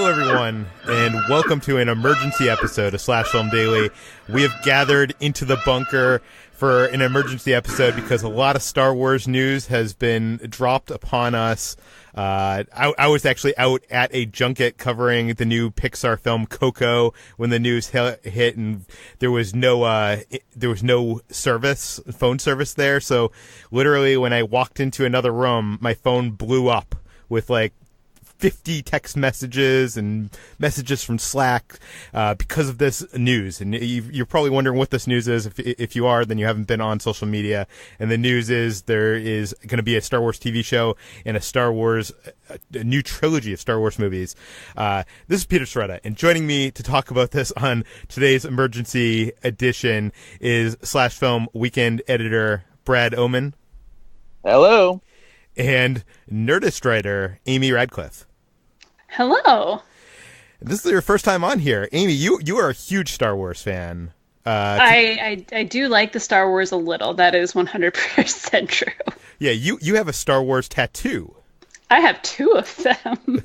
Hello, everyone, and welcome to an emergency episode of Slash Film Daily. We have gathered into the bunker for an emergency episode because a lot of Star Wars news has been dropped upon us. I was actually out at a junket covering the new Pixar film Coco when the news hit, and there was no phone service there. So literally, when I walked into another room, my phone blew up with like 50 text messages and messages from Slack because of this news. And you're probably wondering what this news is. If you are, then you haven't been on social media. And the news is there is going to be a Star Wars TV show and a new trilogy of Star Wars movies. This is Peter Sciretta, and joining me to talk about this on today's emergency edition is Slash Film Weekend editor Brad Oman. Hello. And Nerdist writer Amy Radcliffe. Hello. This is your first time on here. Amy, you are a huge Star Wars fan. I do like the Star Wars a little. That is 100% true. Yeah, you have a Star Wars tattoo. I have two of them.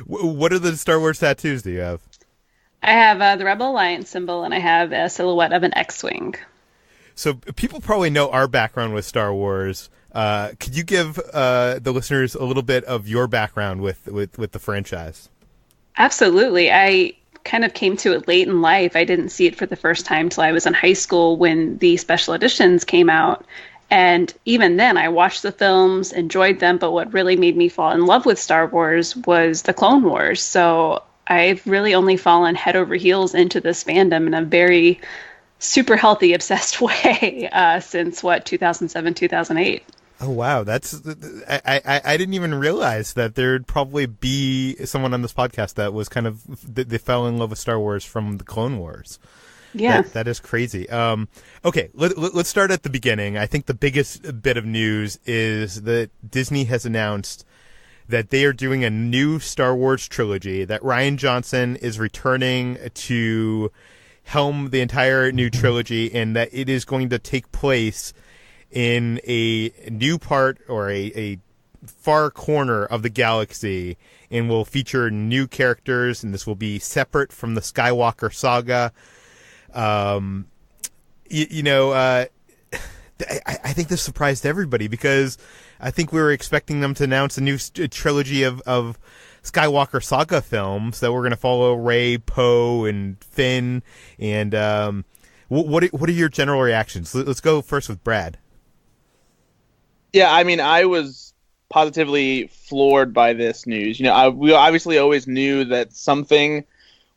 What are the Star Wars tattoos do you have? I have the Rebel Alliance symbol, and I have a silhouette of an X-Wing. So people probably know our background with Star Wars. Could you give the listeners a little bit of your background with the franchise? Absolutely. I kind of came to it late in life. I didn't see it for the first time till I was in high school when the special editions came out. And even then, I watched the films, enjoyed them, but what really made me fall in love with Star Wars was the Clone Wars. So I've really only fallen head over heels into this fandom in a very super healthy, obsessed way since, 2007, 2008. Oh, wow. That's I didn't even realize that there'd probably be someone on this podcast that was kind of, they fell in love with Star Wars from the Clone Wars. Yeah. That is crazy. Okay, let's start at the beginning. I think the biggest bit of news is that Disney has announced that they are doing a new Star Wars trilogy, that Rian Johnson is returning to helm the entire new trilogy, and that it is going to take place in a new part or a far corner of the galaxy, and will feature new characters, and this will be separate from the Skywalker Saga. I think this surprised everybody because I think we were expecting them to announce a new trilogy of Skywalker Saga films that were going to follow Rey, Poe, and Finn. And what are your general reactions? Let's go first with Brad. Yeah, I mean, I was positively floored by this news. We obviously always knew that something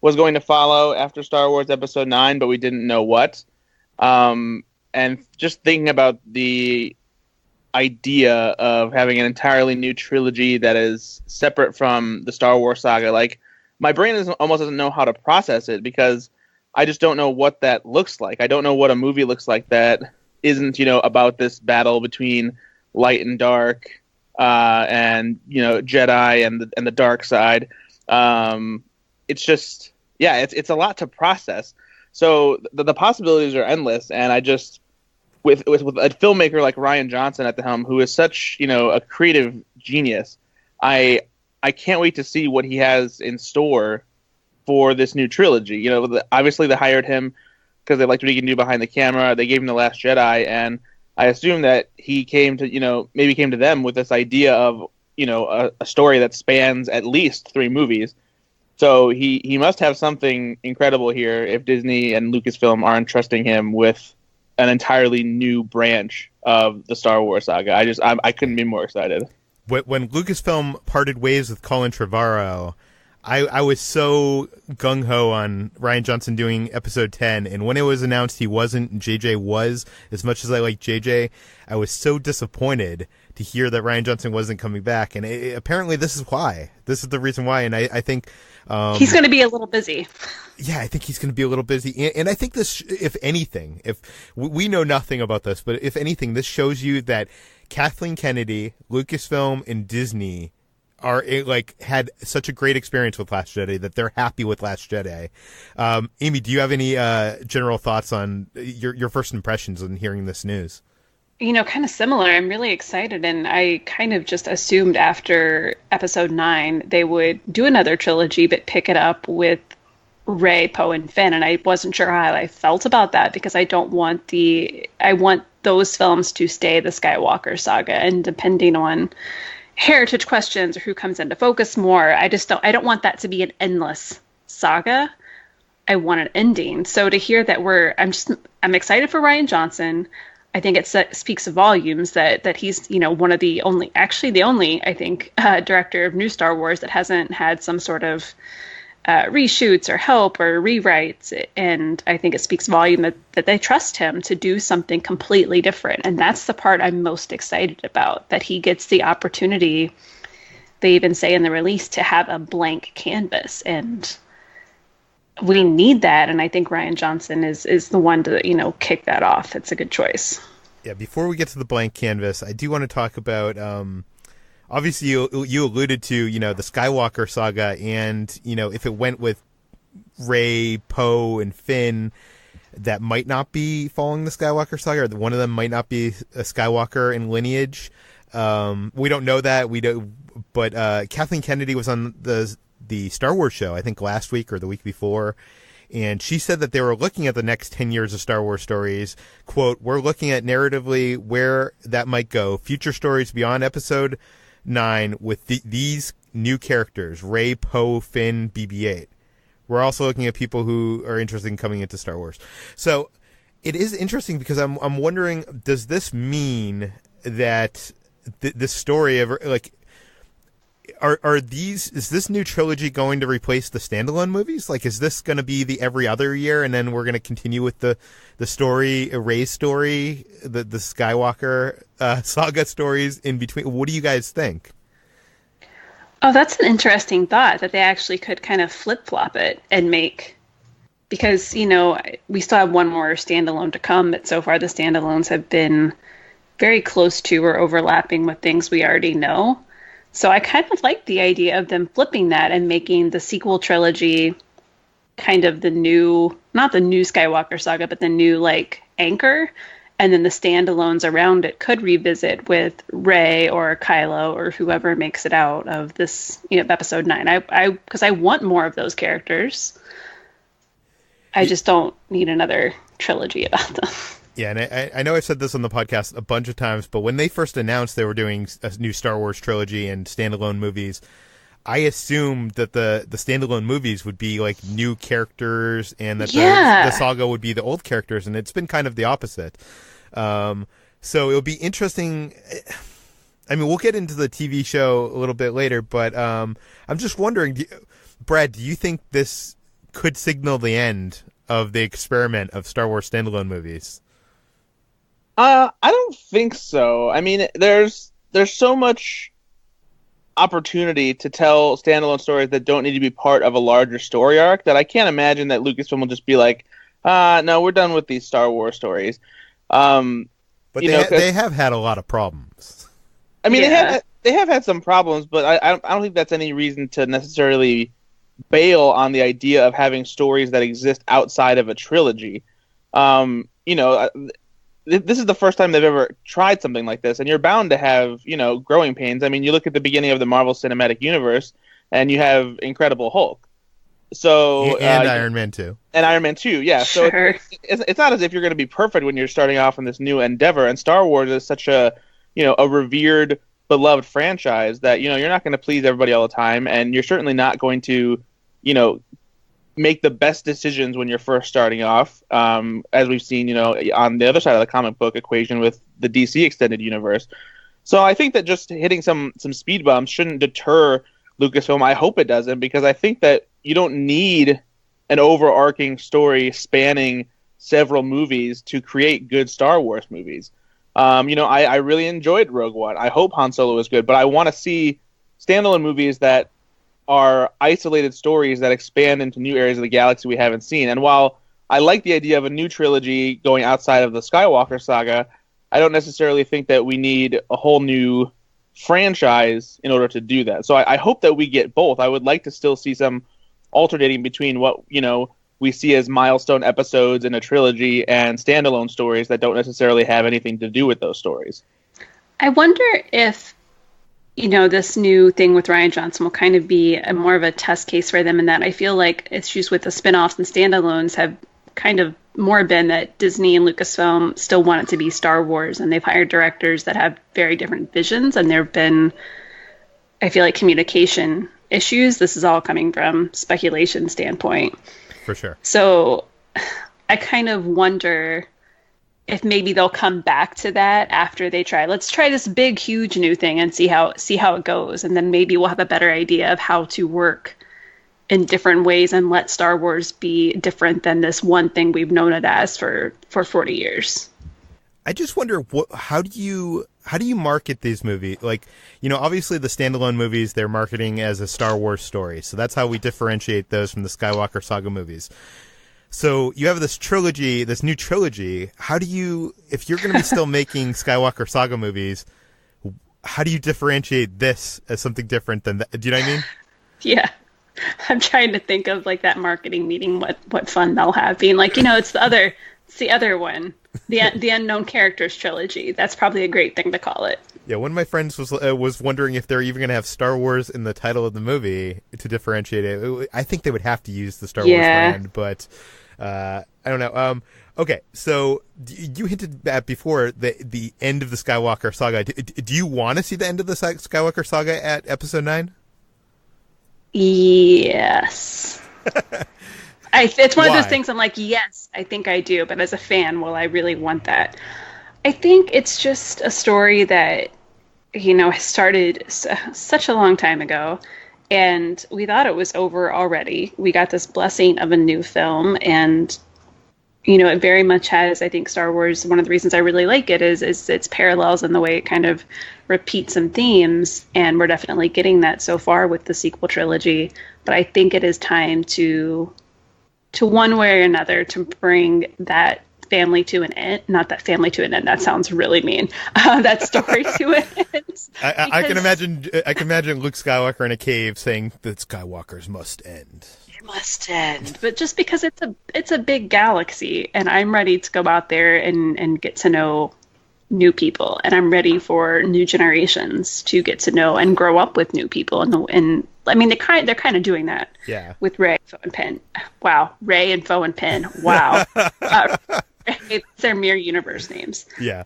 was going to follow after Star Wars Episode 9, but we didn't know what. And just thinking about the idea of having an entirely new trilogy that is separate from the Star Wars saga, like, my brain almost doesn't know how to process it because I just don't know what that looks like. I don't know what a movie looks like that isn't, about this battle between light and dark, and Jedi and the dark side. It's just, it's a lot to process. So the possibilities are endless, and I just, with a filmmaker like Rian Johnson at the helm, who is such a creative genius, I can't wait to see what he has in store for this new trilogy. Obviously they hired him because they liked what he can do behind the camera. They gave him The Last Jedi, and I assume that he came to them with this idea of a story that spans at least 3 movies. So he must have something incredible here if Disney and Lucasfilm are entrusting him with an entirely new branch of the Star Wars saga. I couldn't be more excited. When Lucasfilm parted ways with Colin Trevorrow, I was so gung-ho on Rian Johnson doing Episode 10, and when it was announced he wasn't and JJ was, as much as I like JJ, I was so disappointed to hear that Rian Johnson wasn't coming back, and apparently this is why. This is the reason why, and I think... he's going to be a little busy. Yeah, I think he's going to be a little busy, and I think this, if anything, if we know nothing about this, but if anything, this shows you that Kathleen Kennedy, Lucasfilm, and Disney are had such a great experience with Last Jedi that they're happy with Last Jedi. Amy, do you have any general thoughts on your first impressions on hearing this news? Kind of similar. I'm really excited, and I kind of just assumed after episode 9 they would do another trilogy, but pick it up with Rey, Poe, and Finn. And I wasn't sure how I felt about that because I want those films to stay the Skywalker saga, and depending on heritage questions or who comes into focus more, I don't want that to be an endless saga. I want an ending. So to hear that I'm excited for Rian Johnson. I think it speaks volumes that he's, one of the only, I think, director of new Star Wars that hasn't had some sort of reshoots or help or rewrites. And I think it speaks volume that they trust him to do something completely different. And that's the part I'm most excited about, that he gets the opportunity, they even say in the release, to have a blank canvas. And we need that, and I think Rian Johnson is the one to kick that off. It's a good choice. Yeah. Before we get to the blank canvas, I do want to talk about. Obviously, you alluded to the Skywalker saga, and if it went with Rey, Poe, and Finn, that might not be following the Skywalker saga, or one of them might not be a Skywalker in lineage. We don't know that. We don't. But Kathleen Kennedy was on the Star Wars show, I think last week or the week before, and she said that they were looking at the next 10 years of Star Wars stories. Quote, "We're looking at narratively where that might go. Future stories beyond episode 9 with these new characters, Rey, Poe, Finn, BB-8. We're also looking at people who are interested in coming into Star Wars." So it is interesting because I'm wondering, does this mean that this story ever, like, is this new trilogy going to replace the standalone movies? Like, is this going to be the every other year, and then we're going to continue with the story, Rey's story, the Skywalker saga stories in between? What do you guys think? Oh, that's an interesting thought, that they actually could kind of flip-flop it and because, we still have one more standalone to come, but so far the standalones have been very close to or overlapping with things we already know. So I kind of like the idea of them flipping that and making the sequel trilogy kind of not the new Skywalker saga, but the new anchor. And then the standalones around it could revisit with Rey or Kylo or whoever makes it out of this, episode 9. Because I want more of those characters. I just don't need another trilogy about them. Yeah, and I know I've said this on the podcast a bunch of times, but when they first announced they were doing a new Star Wars trilogy and standalone movies, I assumed that the standalone movies would be like new characters and that the saga would be the old characters, and it's been kind of the opposite. So it'll be interesting. I mean, we'll get into the TV show a little bit later, but I'm just wondering, Brad, do you think this could signal the end of the experiment of Star Wars standalone movies? I don't think so. I mean, there's so much opportunity to tell standalone stories that don't need to be part of a larger story arc that I can't imagine that Lucasfilm will just be like, no, we're done with these Star Wars stories. But they have had a lot of problems. I mean, they have had some problems, but I don't think that's any reason to necessarily bail on the idea of having stories that exist outside of a trilogy. This is the first time they've ever tried something like this, and you're bound to have, growing pains. I mean, you look at the beginning of the Marvel Cinematic Universe, and you have Incredible Hulk. So and Iron Man 2. And Iron Man 2, yeah. Sure. So it's not as if you're going to be perfect when you're starting off in this new endeavor, and Star Wars is such a revered, beloved franchise that, you're not going to please everybody all the time, and you're certainly not going to, make the best decisions when you're first starting off, as we've seen, on the other side of the comic book equation with the DC extended universe. So I think that just hitting some speed bumps shouldn't deter Lucasfilm. I hope it doesn't, because I think that you don't need an overarching story spanning several movies to create good Star Wars movies. I really enjoyed Rogue One. I hope Han Solo is good, but I want to see standalone movies that are isolated stories that expand into new areas of the galaxy we haven't seen. And while I like the idea of a new trilogy going outside of the Skywalker saga, I don't necessarily think that we need a whole new franchise in order to do that. So I hope that we get both. I would like to still see some alternating between what, we see as milestone episodes in a trilogy and standalone stories that don't necessarily have anything to do with those stories. I wonder if, this new thing with Rian Johnson will kind of be more of a test case for them, in that I feel like issues with the spin-offs and standalones have kind of more been that Disney and Lucasfilm still want it to be Star Wars, and they've hired directors that have very different visions, and there have been, I feel like, communication issues. This is all coming from speculation standpoint. For sure. So I kind of wonder if maybe they'll come back to that after they let's try this big, huge new thing and see how it goes. And then maybe we'll have a better idea of how to work in different ways and let Star Wars be different than this one thing we've known it as for 40 years. I just wonder how do you market these movies? Like, obviously the standalone movies, they're marketing as a Star Wars story. So that's how we differentiate those from the Skywalker Saga movies. So you have this new trilogy. How do you, if you're going to be still making Skywalker Saga movies, how do you differentiate this as something different than that? Do you know what I mean? Yeah. I'm trying to think of like that marketing meeting, what fun they'll have, being like, it's the other one, the Unknown Characters trilogy. That's probably a great thing to call it. Yeah, one of my friends was wondering if they're even going to have Star Wars in the title of the movie to differentiate it. I think they would have to use the Star Wars brand, but I don't know. Okay, so you hinted at before the end of the Skywalker Saga. Do you want to see the end of the Skywalker Saga at Episode 9? Yes. It's one Why? of those things I'm like, yes, I think I do. But as a fan, will I really want that? I think it's just a story that, has started such a long time ago. And we thought it was over already. We got this blessing of a new film. And, it very much has, I think, Star Wars. One of the reasons I really like it is its parallels and the way it kind of repeats some themes. And we're definitely getting that so far with the sequel trilogy. But I think it is time to one way or another to bring that family to an end. Not that family to an end. That sounds really mean. That story to an end. I can imagine Luke Skywalker in a cave saying that Skywalkers must end. It must end. But just because it's a big galaxy, and I'm ready to go out there and get to know new people, and I'm ready for new generations to get to know and grow up with new people. And I mean, they're kind of doing that. Yeah. With Rey, Foe, and Penn. Wow, Rey and Foe and Penn. Wow. It's their mirror universe names. Yeah.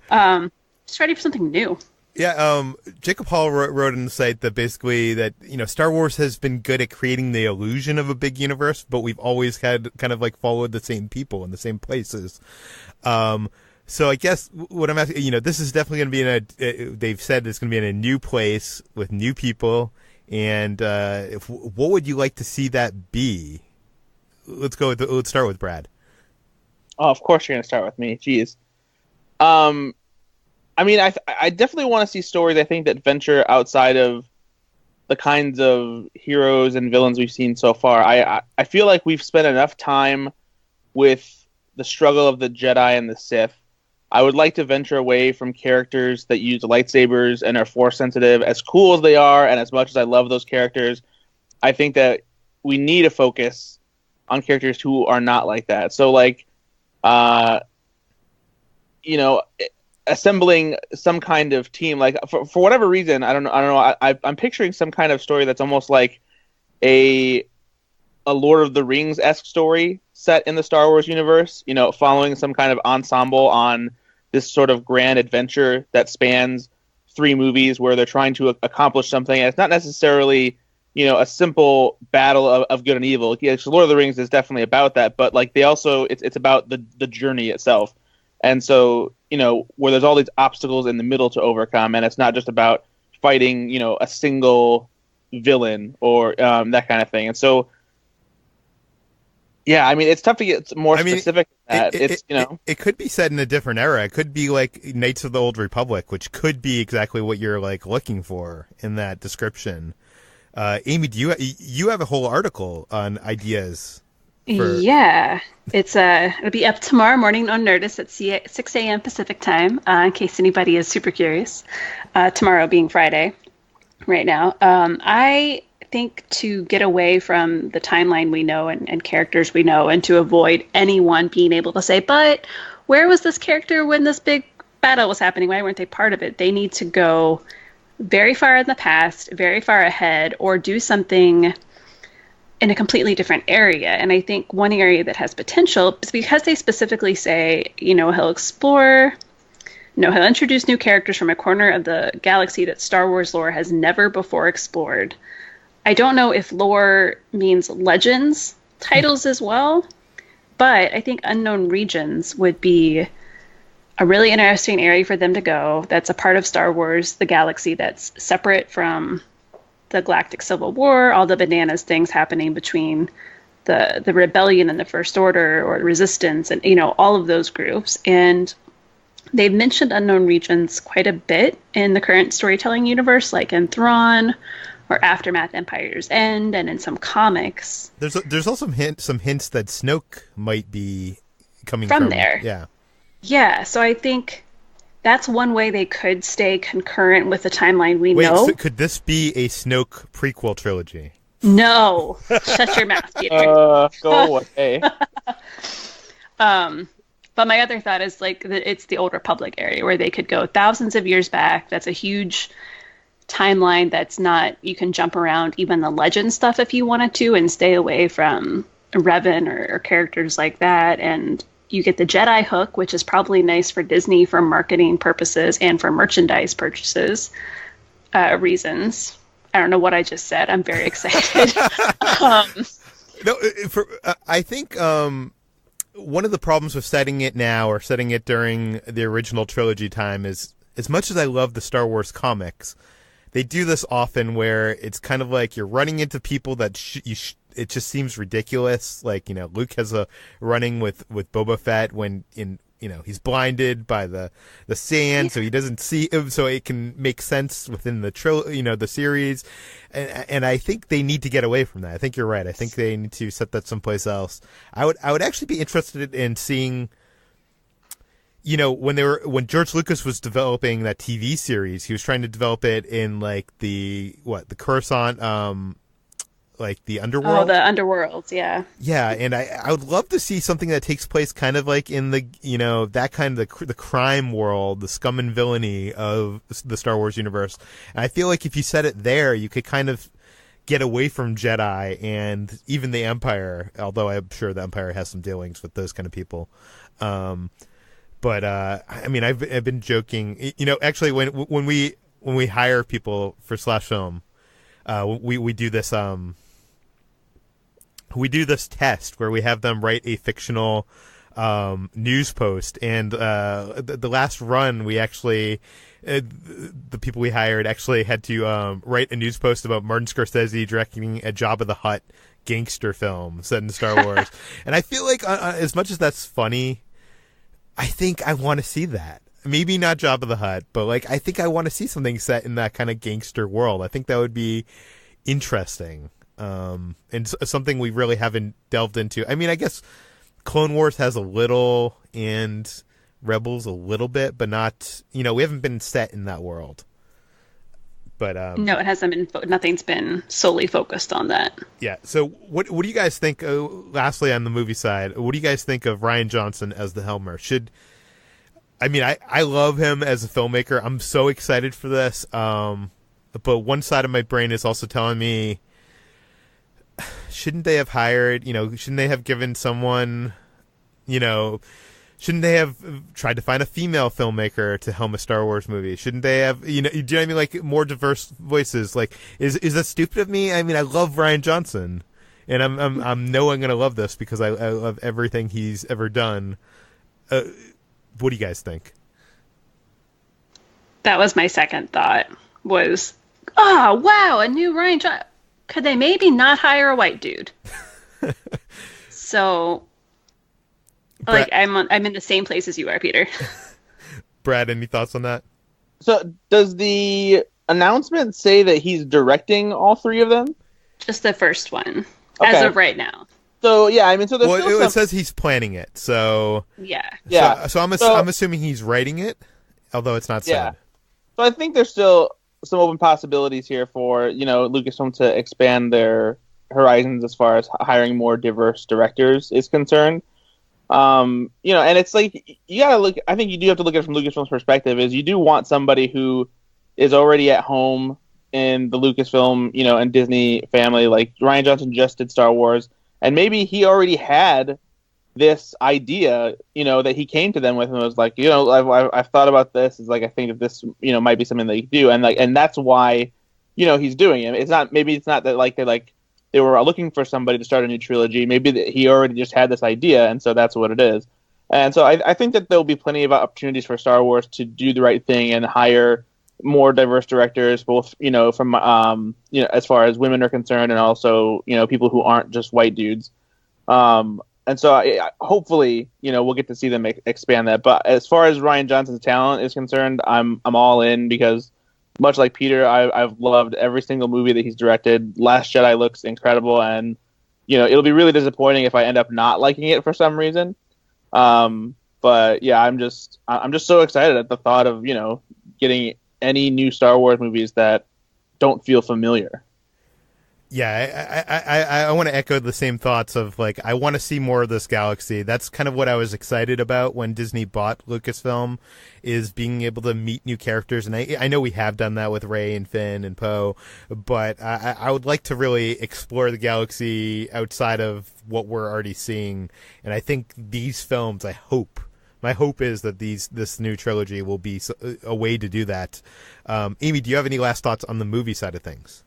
Just ready for something new. Yeah. Jacob Hall wrote in the site that basically that Star Wars has been good at creating the illusion of a big universe, but we've always had kind of like followed the same people in the same places. So I guess what I'm asking, this is definitely going to be they've said it's going to be in a new place with new people. And what would you like to see that be? Let's start with Brad. Oh, of course you're going to start with me. Jeez. I mean, I definitely want to see stories, I think, that venture outside of the kinds of heroes and villains we've seen so far. I feel like we've spent enough time with the struggle of the Jedi and the Sith. I would like to venture away from characters that use lightsabers and are force sensitive. As cool as they are, and as much as I love those characters, I think that we need to focus on characters who are not like that. So, like, assembling some kind of team, like for whatever reason, I don't know. I'm picturing some kind of story that's almost like a Lord of the Rings-esque story set in the Star Wars universe. Following some kind of ensemble on this sort of grand adventure that spans 3 movies where they're trying to accomplish something. And it's not necessarily, a simple battle of good and evil. Yeah, so Lord of the Rings is definitely about that, but like they also, it's about the journey itself. And so, where there's all these obstacles in the middle to overcome, and it's not just about fighting, a single villain or that kind of thing. And so, yeah, I mean, it's tough to get more specific than that. It could be set in a different era. It could be like Knights of the Old Republic, which could be exactly what you're like looking for in that description. Amy, do you have a whole article on ideas? Yeah, it'll be up tomorrow morning on Nerdist at 6 a.m. Pacific time, in case anybody is super curious. Tomorrow being Friday, right now. I think to get away from the timeline we know and characters we know, and to avoid anyone being able to say, but where was this character when this big battle was happening? Why weren't they part of it? They need to go very far in the past, very far ahead, or do something in a completely different area. And I think one area that has potential is because they specifically say, he'll explore, he'll introduce new characters from a corner of the galaxy that Star Wars lore has never before explored. I don't know if lore means legends titles as well, but I think unknown regions would be a really interesting area for them to go. That's a part of Star Wars, the galaxy that's separate from the Galactic Civil War, all the bananas things happening between the rebellion and the First Order or resistance, and all of those groups. And they've mentioned unknown regions quite a bit in the current storytelling universe, like in Thrawn or Aftermath Empire's End, and in some comics. There's also some hints that Snoke might be coming from there. Yeah. Yeah, so I think that's one way they could stay concurrent with the timeline we know. So could this be a Snoke prequel trilogy? No. Shut your mouth, Peter. Go away. But my other thought is it's the Old Republic area where they could go thousands of years back. That's a huge timeline that's not, you can jump around even the legend stuff if you wanted to and stay away from Revan or characters like that. And you get the Jedi hook, which is probably nice for Disney for marketing purposes and for merchandise purchases reasons. I don't know what I just said. I'm very excited. I think one of the problems with setting it now or setting it during the original trilogy time is, as much as I love the Star Wars comics, they do this often where it's kind of like you're running into people that it just seems ridiculous. Like, Luke has a running with Boba Fett when he's blinded by the sand, so he doesn't see him, so it can make sense within the the series. And I think they need to get away from that. I think you're right. I think they need to set that someplace else. I would actually be interested in seeing, when George Lucas was developing that TV series, he was trying to develop it in the Coruscant, the underworld. Oh, the underworlds, yeah. Yeah, and I would love to see something that takes place kind of like in the that kind of the crime world, the scum and villainy of the Star Wars universe. And I feel like if you set it there, you could kind of get away from Jedi and even the Empire. Although I'm sure the Empire has some dealings with those kind of people. But I've been joking. Actually, when we hire people for Slash Film, we do this. We do this test where we have them write a fictional news post, and the last run we actually the people we hired actually had to write a news post about Martin Scorsese directing a Jabba the Hutt gangster film set in Star Wars. And I feel like as much as that's funny, I think I want to see that. Maybe not Jabba the Hutt, but I think I want to see something set in that kind of gangster world. I think that would be interesting. And something we really haven't delved into. I mean, I guess Clone Wars has a little and Rebels a little bit, but not, we haven't been set in that world. But no, it hasn't been. Nothing's been solely focused on that. Yeah. So what do you guys think? Lastly, on the movie side, what do you guys think of Rian Johnson as the Helmer? I love him as a filmmaker. I'm so excited for this. But one side of my brain is also telling me, shouldn't they have hired, shouldn't they have given someone, shouldn't they have tried to find a female filmmaker to helm a Star Wars movie? Shouldn't they have, do you know what I mean? More diverse voices. Is that stupid of me? I mean, I love Rian Johnson, and I'm going to love this because I love everything he's ever done. What do you guys think? That was my second thought. Was, oh wow, a new Rian Johnson. Could they maybe not hire a white dude? So, Brad, I'm in the same place as you are, Peter. Brad, any thoughts on that? So, does the announcement say that he's directing all three of them? Just the first one, as of right now. So yeah, so there's it says he's planning it. So yeah. So I'm assuming he's writing it, although it's not said. Yeah. So I think there's still some open possibilities here for Lucasfilm to expand their horizons as far as hiring more diverse directors is concerned. And it's like you gotta look. I think you do have to look at it from Lucasfilm's perspective. Is you do want somebody who is already at home in the Lucasfilm, and Disney family. Like Rian Johnson just did Star Wars, and maybe he already had this idea, that he came to them with and was like, I've thought about this. It's like I think that this, might be something that you do, and that's why, he's doing it. It's not that they were looking for somebody to start a new trilogy. Maybe he already just had this idea, and so that's what it is. And so I think that there'll be plenty of opportunities for Star Wars to do the right thing and hire more diverse directors, both from as far as women are concerned, and also people who aren't just white dudes. And so hopefully we'll get to see them expand that. But as far as Rian Johnson's talent is concerned, I'm all in, because much like Peter, I've loved every single movie that he's directed. Last Jedi looks incredible, and it'll be really disappointing if I end up not liking it for some reason. But yeah, I'm just so excited at the thought of getting any new Star Wars movies that don't feel familiar. Yeah, I want to echo the same thoughts of, like, I want to see more of this galaxy. That's kind of what I was excited about when Disney bought Lucasfilm, is being able to meet new characters. And I know we have done that with Rey and Finn and Poe, but I would like to really explore the galaxy outside of what we're already seeing. And I think these films, my hope is that this new trilogy will be a way to do that. Amy, do you have any last thoughts on the movie side of things?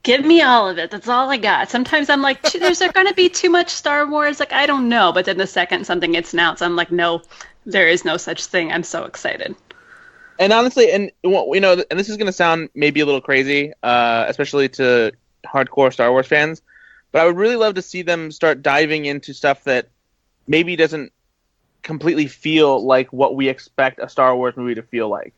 Give me all of it. That's all I got. Sometimes I'm like, is there going to be too much Star Wars? Like, I don't know. But then the second something gets announced, I'm like, no, there is no such thing. I'm so excited. And honestly, and this is going to sound maybe a little crazy, especially to hardcore Star Wars fans, but I would really love to see them start diving into stuff that maybe doesn't completely feel like what we expect a Star Wars movie to feel like.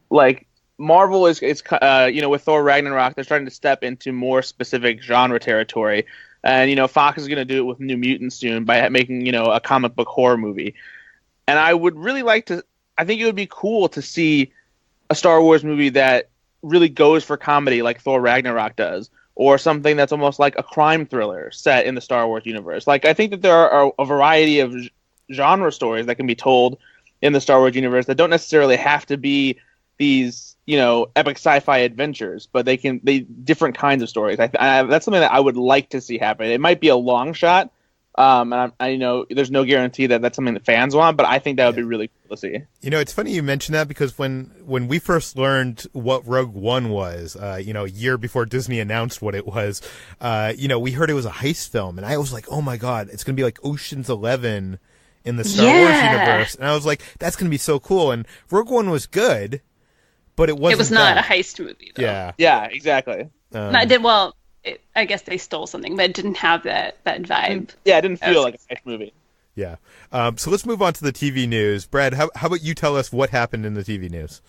Like, Marvel is with Thor Ragnarok, they're starting to step into more specific genre territory, and Fox is going to do it with New Mutants soon by making a comic book horror movie. And I would really like to. I think it would be cool to see a Star Wars movie that really goes for comedy, like Thor Ragnarok does, or something that's almost like a crime thriller set in the Star Wars universe. Like, I think that there are a variety of genre stories that can be told in the Star Wars universe that don't necessarily have to be these epic sci-fi adventures, but they different kinds of stories. That's something that I would like to see happen. It might be a long shot, and I know there's no guarantee that that's something that fans want, but I think that would be really cool to see. It's funny you mention that, because when we first learned what Rogue One was, a year before Disney announced what it was, we heard it was a heist film, and I was like, oh my god, it's going to be like Ocean's 11 in the Star Wars universe, and I was like, that's going to be so cool. And Rogue One was good, but it wasn't. It was not a heist movie, though. Yeah, exactly. I guess they stole something, but it didn't have that vibe. Yeah, it didn't feel like a heist movie. Yeah. So let's move on to the TV news. Brad, how about you tell us what happened in the TV news?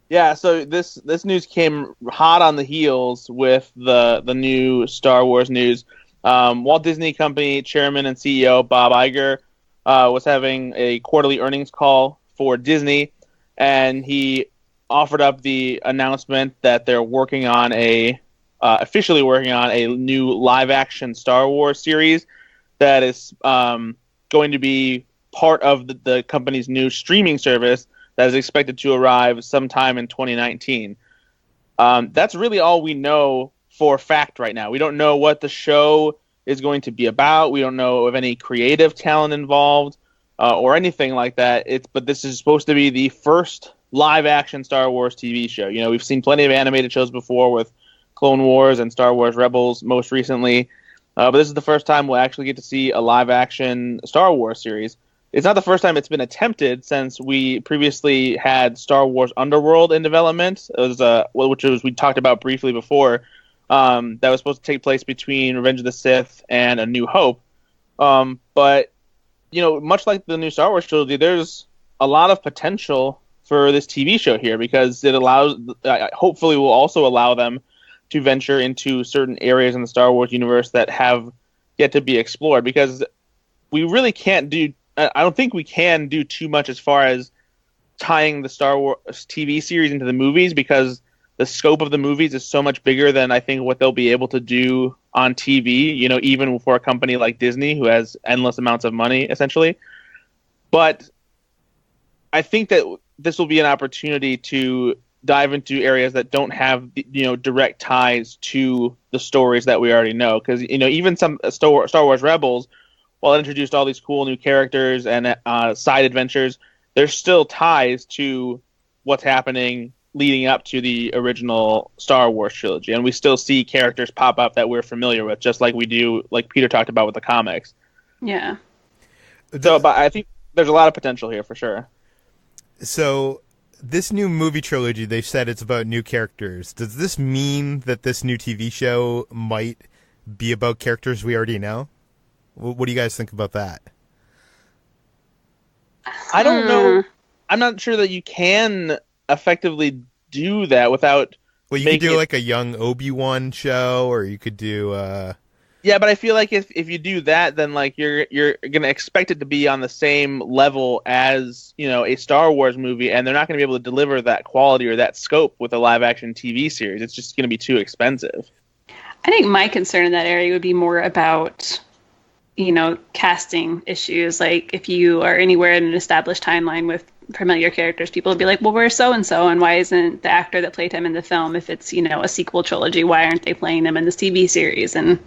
Yeah, so this news came hot on the heels with the new Star Wars news. Walt Disney Company Chairman and CEO Bob Iger was having a quarterly earnings call for Disney, and he offered up the announcement that they're officially working on a new live-action Star Wars series that is going to be part of the company's new streaming service that is expected to arrive sometime in 2019. That's really all we know for a fact right now. We don't know what the show is going to be about. We don't know of any creative talent involved or anything like that. But this is supposed to be the first live-action Star Wars TV show. We've seen plenty of animated shows before with Clone Wars and Star Wars Rebels most recently, but this is the first time we'll actually get to see a live-action Star Wars series. It's not the first time it's been attempted, since we previously had Star Wars Underworld in development. It was we talked about briefly before. That was supposed to take place between Revenge of the Sith and A New Hope. But much like the new Star Wars trilogy, there's a lot of potential for this TV show here, because it allows, hopefully will also allow them to venture into certain areas in the Star Wars universe that have yet to be explored, because we really can't do, I don't think we can do too much as far as tying the Star Wars TV series into the movies, because the scope of the movies is so much bigger than I think what they'll be able to do on TV, you know, even for a company like Disney, who has endless amounts of money, essentially. But I think that this will be an opportunity to dive into areas that don't have, you know, direct ties to the stories that we already know. Because, you know, even some Star Wars Rebels, while it introduced all these cool new characters and side adventures, there's still ties to what's happening leading up to the original Star Wars trilogy. And we still see characters pop up that we're familiar with, just like we do, like Peter talked about with the comics. Yeah. So, but I think there's a lot of potential here for sure. So, this new movie trilogy, they've said it's about new characters. Does this mean that this new TV show might be about characters we already know? What do you guys think about that? I don't know. I'm not sure that you can effectively do that without. Well, you could do like a young Obi-Wan show, or you could do. Yeah, but I feel like if you do that, then like you're gonna expect it to be on the same level as, you know, a Star Wars movie, and they're not gonna be able to deliver that quality or that scope with a live action TV series. It's just gonna be too expensive. I think my concern in that area would be more about, you know, casting issues. Like if you are anywhere in an established timeline with familiar characters, people would be like, well, where's so-and-so, and why isn't the actor that played him in the film? If it's, you know, a sequel trilogy, why aren't they playing them in this TV series? And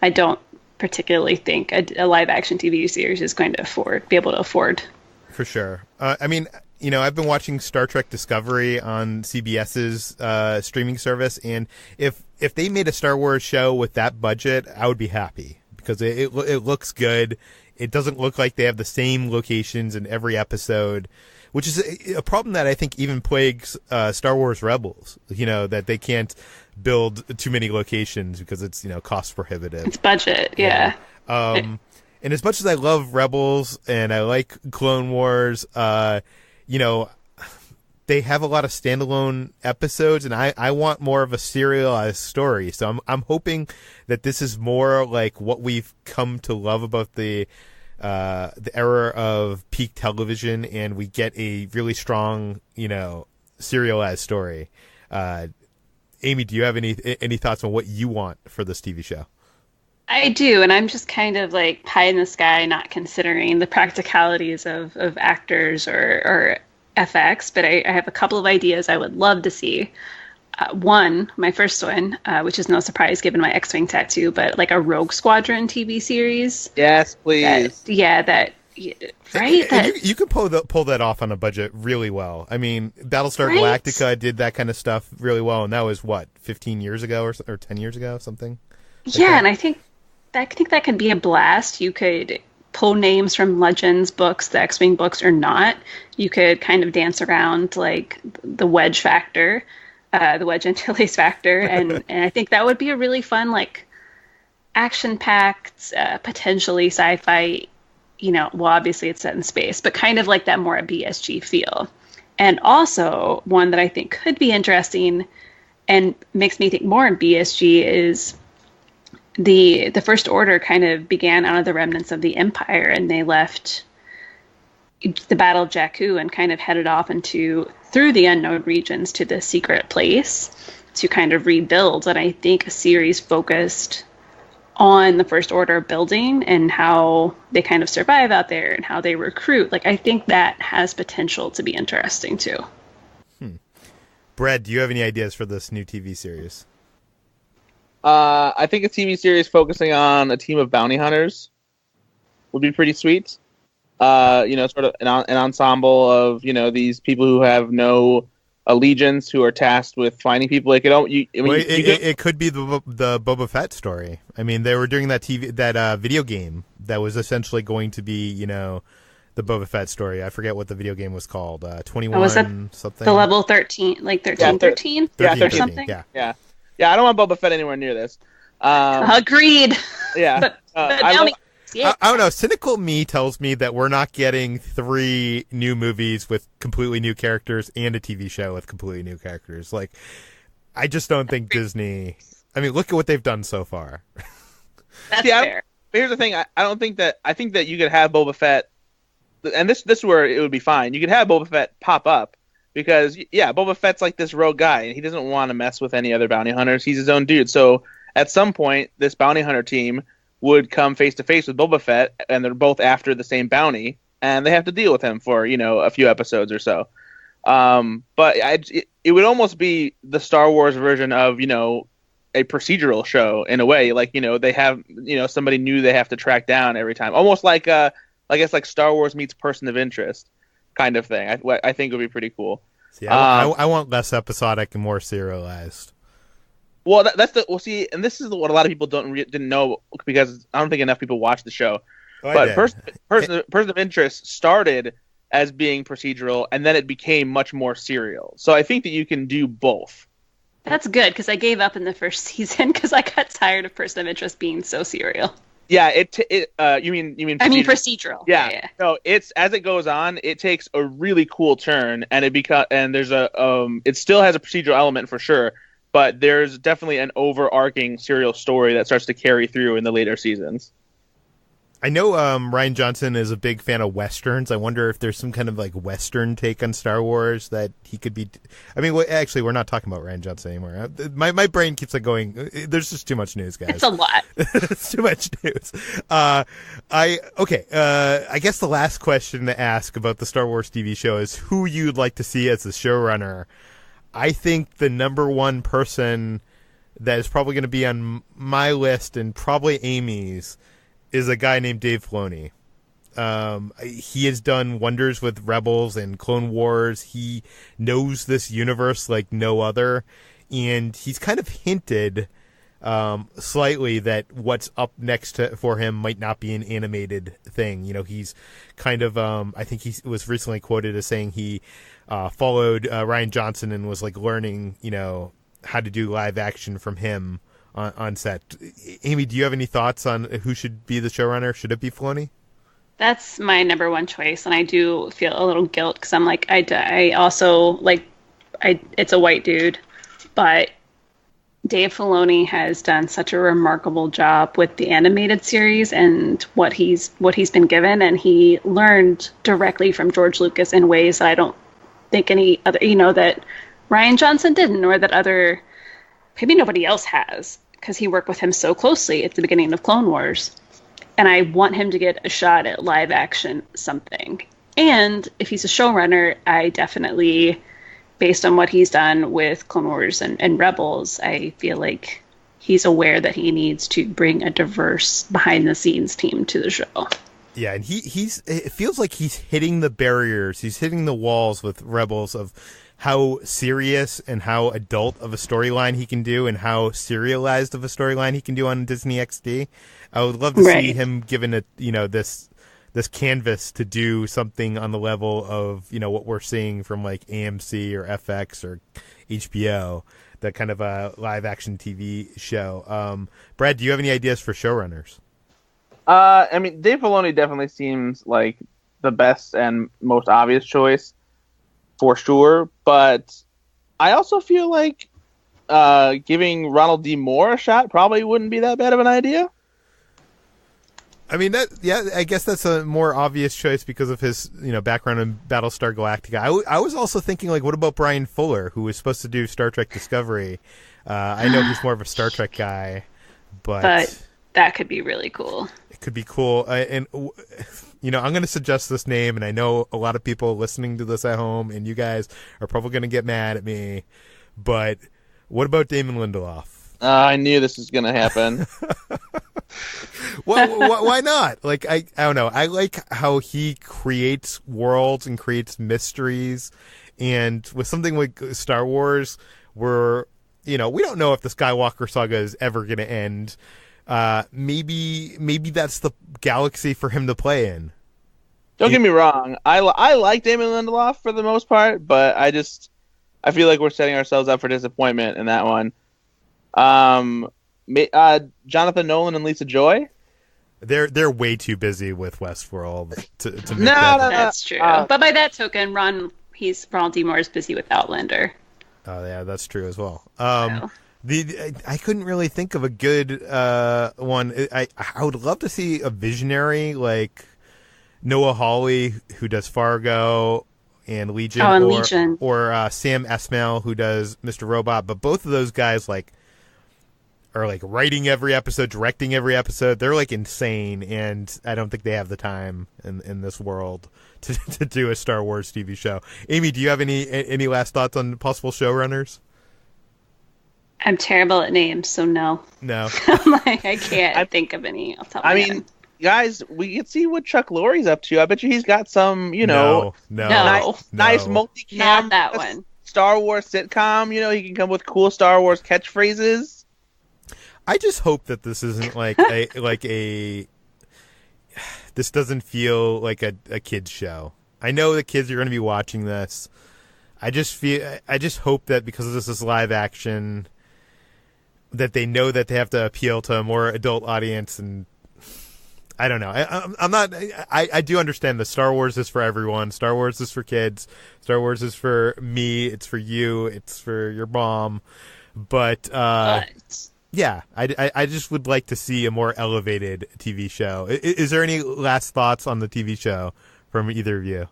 I don't particularly think a live action TV series is going to be able to afford. For sure. I mean, you know, I've been watching Star Trek Discovery on CBS's streaming service, and if they made a Star Wars show with that budget, I would be happy, because it looks good. It doesn't look like they have the same locations in every episode, which is a problem that I think even plagues Star Wars Rebels, you know, that they can't build too many locations because it's, you know, cost prohibitive. It's budget, yeah. And as much as I love Rebels and I like Clone Wars, you know, they have a lot of standalone episodes, and I want more of a serialized story. So I'm hoping that this is more like what we've come to love about the era of peak television, and we get a really strong, you know, serialized story. Amy, do you have any thoughts on what you want for this TV show? I do, and I'm just kind of like pie in the sky, not considering the practicalities of actors or FX, but I have a couple of ideas I would love to see. My first one, which is no surprise given my X-Wing tattoo, but like a Rogue Squadron TV series. Yes, please. Right? You could pull that off on a budget really well. I mean, Battlestar Galactica did that kind of stuff really well, and that was, what, 15 years ago or 10 years ago, something? Yeah, and I think that could be a blast. You could pull names from Legends books, the X-Wing books or not. You could kind of dance around like the Wedge factor, the Wedge Antilles factor, and I think that would be a really fun, like, action-packed, potentially sci-fi, you know, well, obviously it's set in space, but kind of like that more BSG feel. And also one that I think could be interesting and makes me think more in BSG is the First Order kind of began out of the remnants of the Empire, and they left the Battle of Jakku and kind of headed off through the unknown regions to the secret place to kind of rebuild. And I think a series focused on the First Order building and how they kind of survive out there and how they recruit. Like, I think that has potential to be interesting too. Brad, do you have any ideas for this new TV series? I think a TV series focusing on a team of bounty hunters would be pretty sweet. You know, sort of an ensemble of, you know, these people who have no allegiance, who are tasked with finding people. Like, it could be the Boba Fett story. I mean, they were doing that video game that was essentially going to be, you know, the Boba Fett story. I forget what the video game was called. 21 was that something. The level 13, like 13? Yeah, 13 something. Yeah. I don't want Boba Fett anywhere near this. Agreed. Yeah. but I don't know. Cynical me tells me that we're not getting 3 new movies with completely new characters and a TV show with completely new characters. Like, I just don't think Disney. I mean, look at what they've done so far. That's fair. Here's the thing. I think that you could have Boba Fett and this is where it would be fine. You could have Boba Fett pop up because Boba Fett's like this rogue guy and he doesn't want to mess with any other bounty hunters. He's his own dude. So at some point, this bounty hunter team would come face to face with Boba Fett, and they're both after the same bounty, and they have to deal with him for a few episodes or so. But it would almost be the Star Wars version of a procedural show in a way. Like they have somebody new they have to track down every time, almost like I guess like Star Wars meets Person of Interest kind of thing. I think would be pretty cool. See, I want less episodic and more serialized. Well, see, and this is what a lot of people didn't know because I don't think enough people watched the show. Oh, but Person of Interest started as being procedural, and then it became much more serial. So I think that you can do both. That's good, because I gave up in the first season because I got tired of Person of Interest being so serial. Yeah, you mean procedural. I mean procedural. Yeah. No, it's as it goes on, it takes a really cool turn, and there's it still has a procedural element for sure, but there's definitely an overarching serial story that starts to carry through in the later seasons. I know Rian Johnson is a big fan of Westerns. I wonder if there's some kind of like Western take on Star Wars that he could be... I mean, actually, we're not talking about Rian Johnson anymore. My brain keeps like going... There's just too much news, guys. It's a lot. It's too much news. I guess the last question to ask about the Star Wars TV show is who you'd like to see as the showrunner. I think the number one person that is probably going to be on my list and probably Amy's is a guy named Dave Filoni. He has done wonders with Rebels and Clone Wars. He knows this universe like no other, and he's kind of hinted slightly that what's up next for him might not be an animated thing. He's kind of I think he was recently quoted as saying he followed Rian Johnson and was like learning how to do live action from him on set. Amy, do you have any thoughts on who should be the showrunner? Should it be Filoni? That's my number one choice, and I do feel a little guilt because I'm like, I also like, it's a white dude, but Dave Filoni has done such a remarkable job with the animated series and what he's been given, and he learned directly from George Lucas in ways that I don't think any other, that Rian Johnson didn't, or that maybe nobody else has, because he worked with him so closely at the beginning of Clone Wars. And I want him to get a shot at live action something. And if he's a showrunner, I definitely, based on what he's done with Clone Wars and Rebels, I feel like he's aware that he needs to bring a diverse behind-the-scenes team to the show. Yeah, and it feels like he's hitting the barriers. He's hitting the walls with Rebels of how serious and how adult of a storyline he can do and how serialized of a storyline he can do on Disney XD. I would love to see him given it, this canvas to do something on the level of, what we're seeing from like AMC or FX or HBO, that kind of a live action TV show. Brad, do you have any ideas for showrunners? I mean, Dave Filoni definitely seems like the best and most obvious choice, for sure. But I also feel like giving Ronald D. Moore a shot probably wouldn't be that bad of an idea. I mean, I guess that's a more obvious choice because of his, background in Battlestar Galactica. I was also thinking, like, what about Brian Fuller, who was supposed to do Star Trek Discovery? I know he's more of a Star Trek guy, but that could be really cool. It could be cool. And I'm going to suggest this name, and I know a lot of people listening to this at home, and you guys are probably going to get mad at me, but what about Damon Lindelof? I knew this was going to happen. Well, why not? Like, I don't know. I like how he creates worlds and creates mysteries, and with something like Star Wars, where we don't know if the Skywalker Saga is ever going to end. Maybe that's the galaxy for him to play in. Don't get me wrong. I like Damon Lindelof for the most part, but I feel like we're setting ourselves up for disappointment in that one. Jonathan Nolan and Lisa Joy. They're way too busy with Westworld to make no, that's true. But by that token, Ronald D. Moore is busy with Outlander. Oh yeah, that's true as well. I couldn't really think of a good one. I would love to see a visionary like Noah Hawley, who does Fargo and Legion, Legion, or Sam Esmail, who does Mr. Robot. But both of those guys are writing every episode, directing every episode. They're insane, and I don't think they have the time in this world to do a Star Wars TV show. Amy, do you have any last thoughts on possible showrunners? I'm terrible at names, so no. No. I can't think of any. Guys, we can see what Chuck Lorre's up to. I bet you he's got some, No. nice multi-cam, not that one. Star Wars sitcom. He can come with cool Star Wars catchphrases. I just hope that this isn't this doesn't feel like a kid's show. I know the kids are going to be watching this. I just hope that because this is live action, that they know that they have to appeal to a more adult audience. And I don't know. I do understand that Star Wars is for everyone. Star Wars is for kids. Star Wars is for me. It's for you. It's for your mom. But yeah, I just would like to see a more elevated TV show. Is there any last thoughts on the TV show from either of you?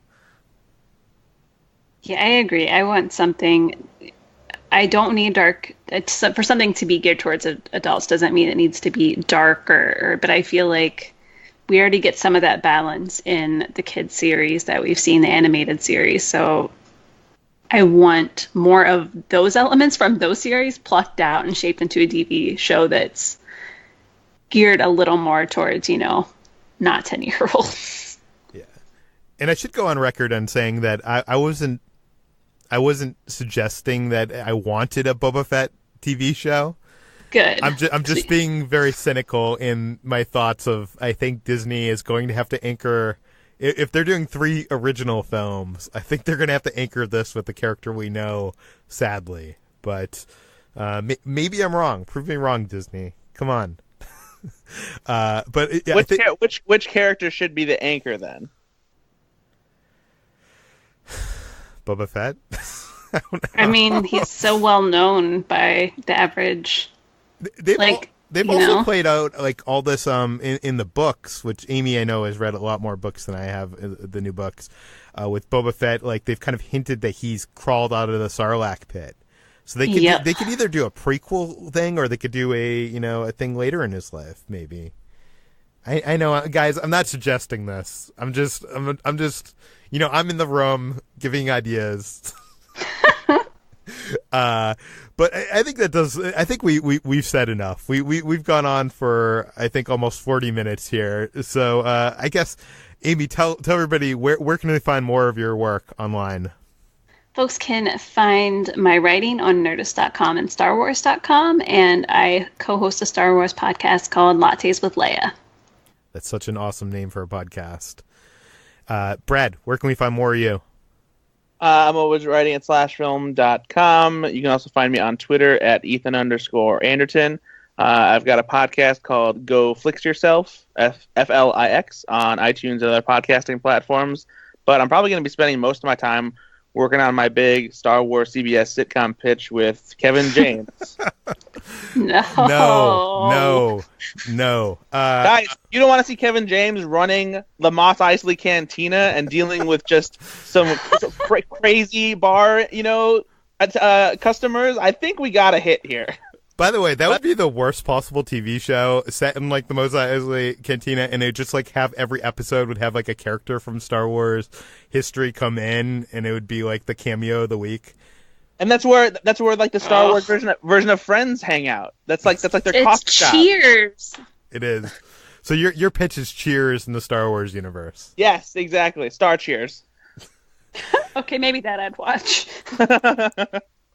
Yeah, I agree. I want something. I don't need dark. For something to be geared towards adults doesn't mean it needs to be dark but I feel like we already get some of that balance in the kids series that we've seen, the animated series. So I want more of those elements from those series plucked out and shaped into a TV show that's geared a little more towards, not 10-year-olds. Yeah. And I should go on record on saying that I wasn't suggesting that I wanted a Boba Fett TV show. Good. I'm just being very cynical in my thoughts of, I think Disney is going to have to anchor, if they're doing 3 original films, I think they're going to have to anchor this with the character we know, sadly. But maybe I'm wrong. Prove me wrong, Disney. Come on. But yeah, which character should be the anchor then? Boba Fett? I mean, he's so well known by the average. They've also played out all this in the books, which Amy I know has read a lot more books than I have, the new books, with Boba Fett. They've kind of hinted that he's crawled out of the Sarlacc pit, so they could either do a prequel thing or they could do a thing later in his life, maybe. I know, guys, I'm not suggesting this. I'm just I'm in the room giving ideas. But I think that does. I think we've said enough. We've gone on for, I think, almost 40 minutes here. So I guess, Amy, tell everybody where can they find more of your work online? Folks can find my writing on Nerdist.com and StarWars.com, and I co-host a Star Wars podcast called Lattes with Leia. That's such an awesome name for a podcast. Brad, where can we find more of you? I'm always writing at slashfilm.com. You can also find me on Twitter at Ethan_Anderton. I've got a podcast called Go Flix Yourself, FLIX, on iTunes and other podcasting platforms. But I'm probably going to be spending most of my time working on my big Star Wars CBS sitcom pitch with Kevin James. No. Guys, you don't want to see Kevin James running the Mos Eisley Cantina and dealing with just some crazy bar, customers? I think we got a hit here. By the way, that would be the worst possible TV show set in the Mos Eisley Cantina, and it just have every episode would have a character from Star Wars history come in, and it would be the cameo of the week. And that's where the Star Wars version of Friends hang out. That's their coffee shop. Cheers. It is. So your pitch is Cheers in the Star Wars universe. Yes, exactly. Star Cheers. Okay, maybe that I'd watch.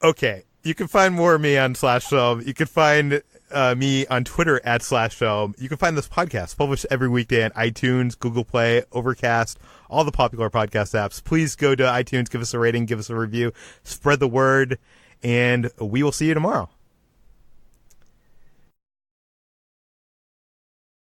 Okay. You can find more of me on /film. You can find me on Twitter at /film. You can find this podcast published every weekday on iTunes, Google Play, Overcast, all the popular podcast apps. Please go to iTunes, give us a rating, give us a review, spread the word, and we will see you tomorrow.